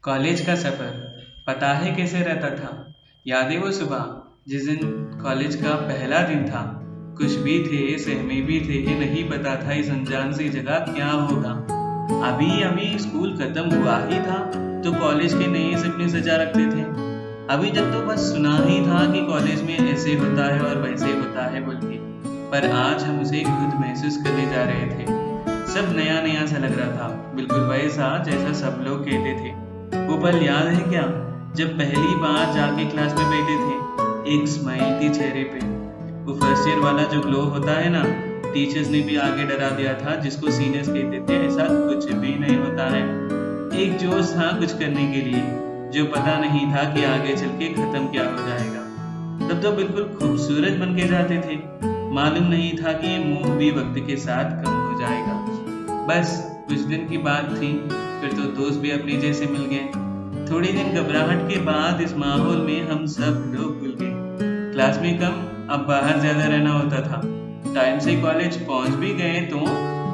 College का सफर पता है कैसे रहता था। यादें वो सुबह जिस दिन कॉलेज का पहला दिन था। कुछ भी थे, सहमे भी थे, नहीं पता था इस अनजान सी जगह क्या होगा। अभी अभी स्कूल खत्म हुआ ही था तो कॉलेज के नए सपने सजा रखते थे। अभी तक तो बस सुना ही था कि कॉलेज में ऐसे होता है और वैसे होता है बोल के, पर आज हम उसे खुद महसूस करने जा रहे थे। सब नया नया सा लग रहा था, बिल्कुल वैसा जैसा सब लोग कहते थे। वो पल याद है क्या, जब पहली बार जाके क्लास में बैठे थे, एक स्माइल थी चेहरे पे। वो फर्स्ट ईयर वाला जो ग्लो होता है ना, टीचर्स ने भी आगे डरा दिया था, जिसको सीनियर्स कहते थे ऐसा कुछ भी नहीं होता है। एक जोश था कुछ करने के लिए, जो पता नहीं था कि आगे चल के खत्म क्या हो जाएगा। तब तो बिल्कुल खूबसूरत बन के जाते थे, मालूम नहीं था कि ये मोह भी वक्त के साथ कम हो जाएगा। बस कुछ दिन की बात थी, फिर तो दोस्त भी अपने जैसे मिल गए। थोड़े दिन घबराहट के बाद इस माहौल में हम सब लोग भूल गए। क्लास में कम, अब बाहर ज्यादा रहना होता था। टाइम से कॉलेज पहुंच भी गए तो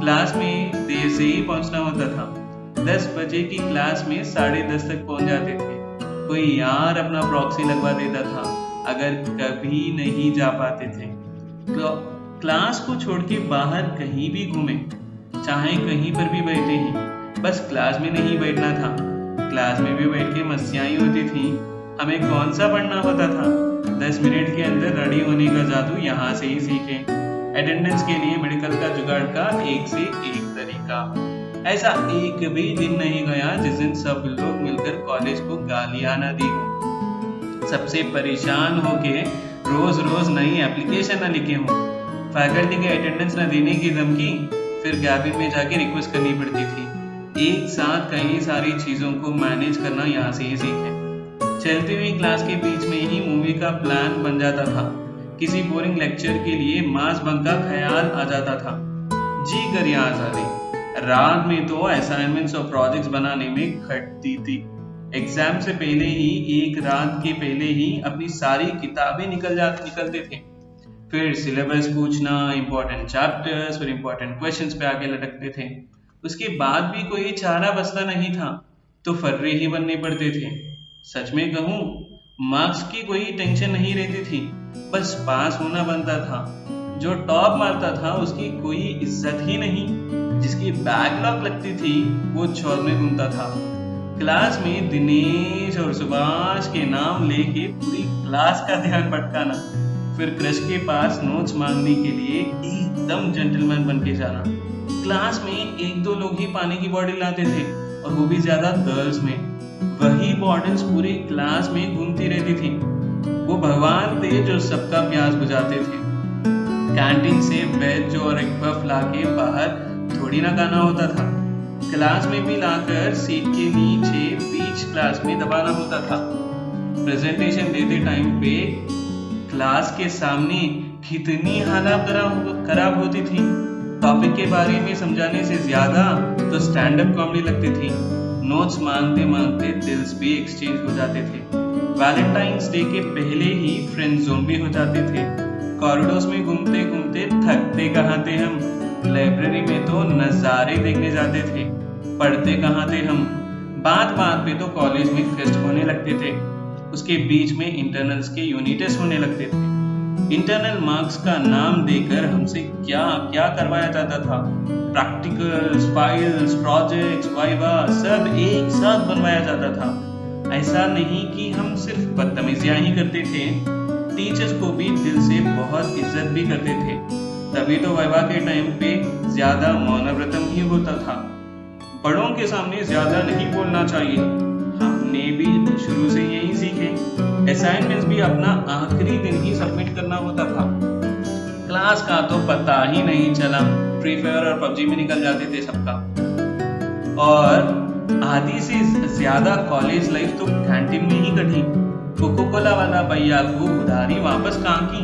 क्लास में देर से ही पहुंचना होता था। 10 बजे की क्लास में 10:30 तक पहुंच जाते थे। कोई यार अपना प्रॉक्सी लगवा देता था अगर कभी नहीं जा पाते थे। क्लास को छोड़ के बाहर कहीं भी घूमे, चाहे कहीं पर भी बैठे ही, बस क्लास में नहीं बैठना था। क्लास में भी बैठ के मस्तियां ही होती थी। हमें कौन सा पढ़ना होता था, 10 मिनट के अंदर रेडी होने का जादू यहाँ से ही सीखे। अटेंडेंस के लिए मेडिकल का जुगाड़ का एक से एक तरीका। ऐसा एक भी दिन नहीं गया जिस दिन सब लोग मिलकर कॉलेज को गालियां न दी हो, सबसे परेशान होके रोज रोज नई एप्लीकेशन न लिखे हो, फैकल्टी के अटेंडेंस न देने की धमकी, फिर कैबिन में जाके रिक्वेस्ट करनी पड़ती थी। एक साथ कई सारी चीजों को मैनेज करना यहाँ से ही सीखे। चलती हुई क्लास के बीच में ही मूवी का प्लान बन जाता था। किसी बोरिंग लेक्चर के लिए मास बंक का ख्याल आ जाता था। जी कर यहाँ सारे रात में तो असाइनमेंट्स और प्रोजेक्ट्स बनाने में खटती थी। एग्जाम से पहले ही, एक रात के पहले ही अपनी सारी किताबें निकलते थे। फिर सिलेबस पूछना, इंपॉर्टेंट चैप्टर्स और इंपॉर्टेंट क्वेश्चंस पे आगे लटकते थे। उसके बाद भी कोई चारा बचता नहीं था तो फर्रे ही बनने पड़ते थे। सच में कहूँ, मार्क्स की कोई टेंशन नहीं रहती थी, बस पास होना बनता था। जो टॉप मारता था उसकी कोई इज्जत ही नहीं, जिसकी बैकलॉग लगती थी वो चौर में घूमता था। क्लास में दिनेश और सुभाष के नाम लेके पूरी क्लास का ध्यान भटकाना, फिर क्रश के पास नोट्स मांगने के लिए एकदम जेंटलमैन बन के जाना। क्लास में एक दो लोग ही पानी की बॉटल लाते थे, और वो भी ज्यादा गर्ल्स में। वही बॉटल्स पूरी क्लास में घूमती रहती थी। वो भगवान थे जो सबका प्यास बुझाते थे। कैंटीन से वेज और एक पफ लाके बाहर थोड़ी ना खाना होता था, क्लास में भी लाकर सीट के नीचे बीच क्लास में दबाना होता था। प्रेजेंटेशन देते टाइम पे क्लास के सामने कितनी हालत खराब होती थी। टॉपिक के बारे में समझाने से ज्यादा तो स्टैंड अप कॉमेडी लगती थी। नोट्स मांगते मांगते दिल्स भी एक्सचेंज हो जाते थे। वैलेंटाइंस डे के पहले ही फ्रेंड जोन भी हो जाते थे। कॉरिडोर्स में घूमते घूमते थकते कहाँ थे हम। लाइब्रेरी में तो नजारे देखने जाते थे, पढ़ते कहाँ थे हम। बात बात पे तो कॉलेज में फेस्ट होने लगते थे। उसके बीच में इंटरनल्स के यूनिट टेस्ट होने लगते थे। इंटरनल मार्क्स का नाम देकर हमसे क्या क्या करवाया जाता था। प्रैक्टिकल्स, फाइल्स, प्रोजेक्ट्स, वाइवा सब एक साथ बनवाया जाता था। ऐसा नहीं कि हम सिर्फ बदतमीजियां ही करते थे, टीचर्स को भी दिल से बहुत इज्जत भी करते थे। तभी तो वाइवा के टाइम पे ज्यादा मौनव्रतम ही होता था। बड़ों के सामने ज्यादा नहीं बोलना चाहिए, हमने भी शुरू से यही सीखे। असाइनमेंट्स भी अपना आखिरी दिन ही सबमिट करना होता था। क्लास का तो पता ही नहीं चला, फ्री फायर और पबजी में निकल जाते थे सबका। और आधी से ज्यादा कॉलेज लाइफ तो कैंटीन में ही कटी। कोको कोला वाला भैया को उधारी वापस कहाँ की।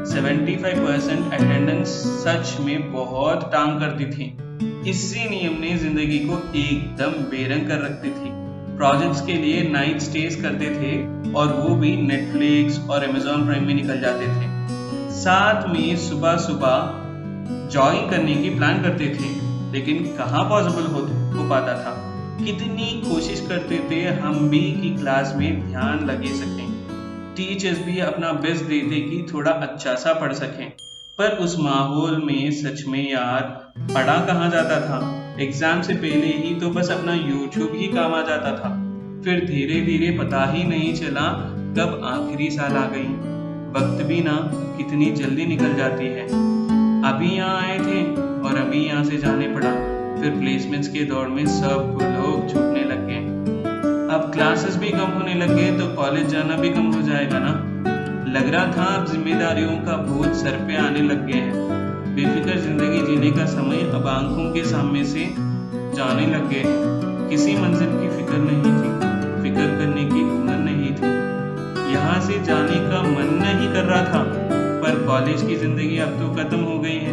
75% अटेंडेंस सच में बहुत टांग करती थी। इसी नियम ने जिंदगी को एकदम बेरंग कर रखती थी। प्रोजेक्ट्स के लिए नाइट स्टेज करते थे, और वो भी नेटफ्लिक्स और अमेज़न प्राइम में निकल जाते थे। साथ में सुबह सुबह जॉगिंग करने की प्लान करते थे, लेकिन कहाँ पॉसिबल हो पाता था। कितनी कोशिश करते थे हम भी कि क्लास में ध्यान लगे सकें। टीचर्स भी अपना बेस्ट देते कि थोड़ा अच्छा सा पढ़ सकें, पर उस माहौल में सच में यार पढ़ा कहाँ जाता था। एग्जाम से पहले ही तो बस अपना यूट्यूब ही काम आ जाता था। फिर धीरे धीरे पता ही नहीं चला कब आखिरी साल आ गई। वक्त भी ना कितनी जल्दी निकल जाती है। अभी यहाँ आए थे और अभी यहाँ से जाने पड़ा। फिर प्लेसमेंट्स के दौर में सब लोग छूटने लग गए। अब क्लासेस भी कम होने लग गए तो कॉलेज जाना भी कम हो जाएगा ना। लग रहा था अब जिम्मेदारियों का बोझ सर पे आने लग गए हैं। बेफिक्र जिंदगी जीने का समय अब आंखों के सामने से जाने लग गए हैं। किसी मंजिल की फिक्र नहीं थी, फिक्र करने की उम्र नहीं थी। यहाँ से जाने का मन नहीं कर रहा था, पर कॉलेज की जिंदगी अब तो खत्म हो गई है।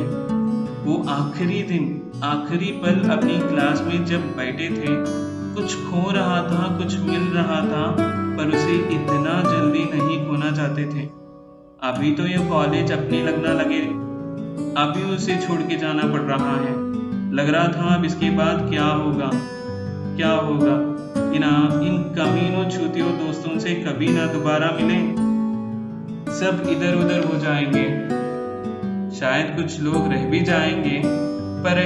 वो आखिरी दिन, आखिरी पल अपनी क्लास में जब बैठे थे, कुछ खो रहा था, कुछ मिल रहा था, पर उसे इतना जल्दी नहीं खोना चाहते थे। अभी तो ये कॉलेज अपने लगना लगे, अभी उसे छोड़ के जाना पड़ रहा है। लग रहा था अब इसके बाद क्या होगा, क्या होगा। इन कमीनों छूतियों दोस्तों से कभी ना दोबारा मिले, सब इधर उधर हो जाएंगे। शायद कुछ लोग रह भी जाएंगे, पर